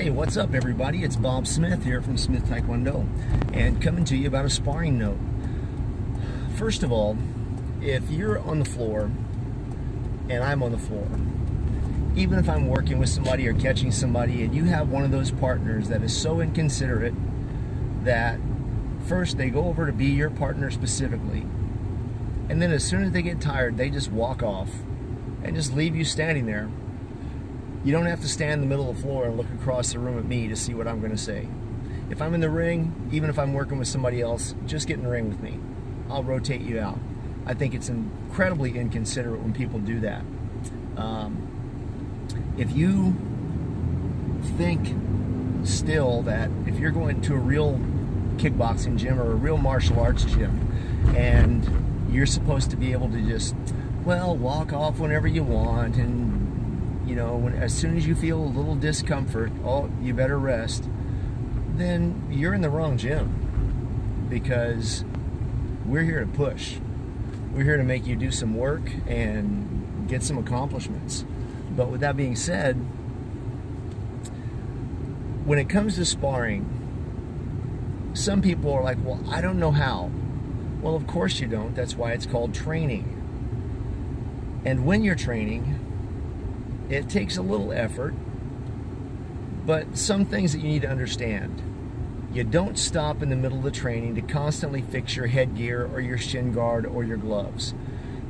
Hey, what's up everybody? It's Bob Smith here from Smith Taekwondo and coming to you about a sparring note. First of all, if you're on the floor and I'm on the floor, even if I'm working with somebody or catching somebody and you have one of those partners that is so inconsiderate that first they go over to be your partner specifically, and then as soon as they get tired they just walk off and just leave you standing there. You don't have to stand in the middle of the floor and look across the room at me to see what I'm going to say. If I'm in the ring, even if I'm working with somebody else, just get in the ring with me. I'll rotate you out. I think it's incredibly inconsiderate when people do that. If you think still that if you're going to a real kickboxing gym or a real martial arts gym and you're supposed to be able to just, well, walk off whenever you want, and you know, as soon as you feel a little discomfort, oh, you better rest, then you're in the wrong gym, because we're here to push. We're here to make you do some work and get some accomplishments. But with that being said, when it comes to sparring, some people are like, well, I don't know how. Well, of course you don't. That's why it's called training. And when you're training, it takes a little effort, but some things that you need to understand. You don't stop in the middle of the training to constantly fix your headgear or your shin guard or your gloves.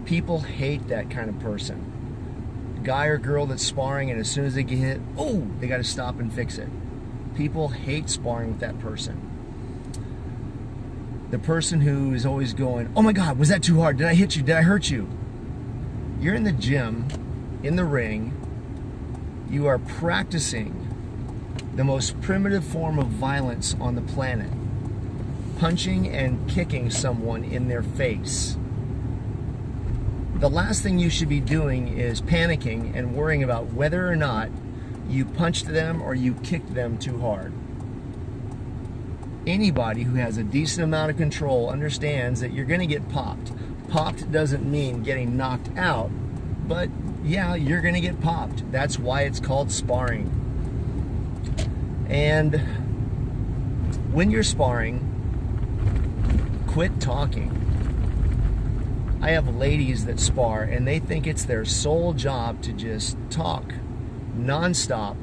People hate that kind of person. Guy or girl that's sparring and as soon as they get hit, oh, they got to stop and fix it. People hate sparring with that person. The person who is always going, oh my God, was that too hard? Did I hit you? Did I hurt you? You're in the gym, in the ring. You are practicing the most primitive form of violence on the planet. Punching and kicking someone in their face. The last thing you should be doing is panicking and worrying about whether or not you punched them or you kicked them too hard. Anybody who has a decent amount of control understands that you're going to get popped. Popped doesn't mean getting knocked out, but yeah, you're going to get popped. That's why it's called sparring. And when you're sparring, quit talking. I have ladies that spar and they think it's their sole job to just talk nonstop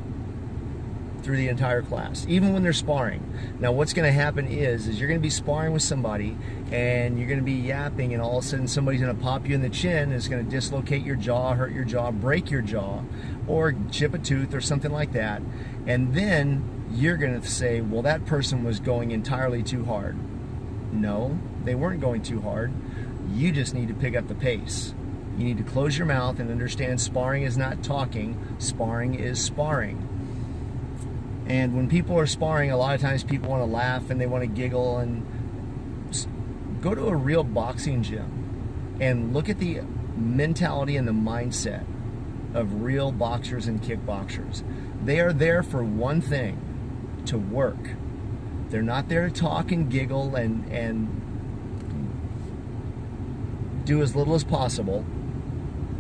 through the entire class, even when they're sparring. Now what's going to happen is you're going to be sparring with somebody and you're going to be yapping, and all of a sudden somebody's going to pop you in the chin and it's going to dislocate your jaw, hurt your jaw, break your jaw, or chip a tooth or something like that. And then you're going to say, well, that person was going entirely too hard. No, they weren't going too hard. You just need to pick up the pace. You need to close your mouth and understand sparring is not talking, sparring is sparring. And when people are sparring, a lot of times people want to laugh and they want to giggle. And go to a real boxing gym and look at the mentality and the mindset of real boxers and kickboxers. They are there for one thing, to work. They're not there to talk and giggle and do as little as possible.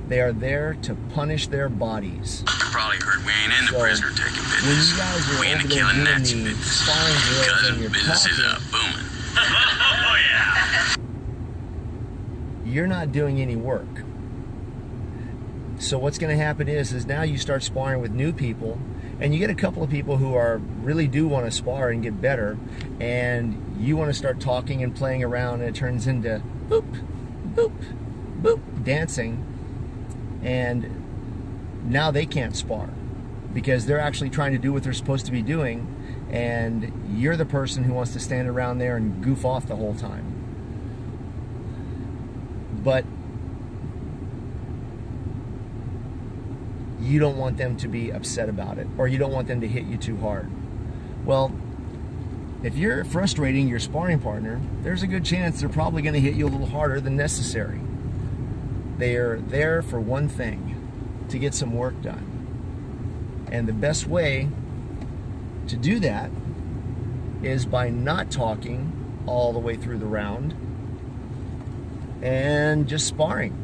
They are there to punish their bodies. Probably heard we ain't in the prisoner taking business. When you guys are we in over the there killing doing Nazi the business. sparring drills and you're Business is talking, booming. Oh yeah. you're not doing any work. So what's going to happen is now you start sparring with new people, and you get a couple of people who really do want to spar and get better, and you want to start talking and playing around, and it turns into boop, boop, boop, dancing, and now they can't spar because they're actually trying to do what they're supposed to be doing, and you're the person who wants to stand around there and goof off the whole time. But you don't want them to be upset about it, or you don't want them to hit you too hard. Well, if you're frustrating your sparring partner, there's a good chance they're probably going to hit you a little harder than necessary. They are there for one thing, to get some work done. And the best way to do that is by not talking all the way through the round and just sparring.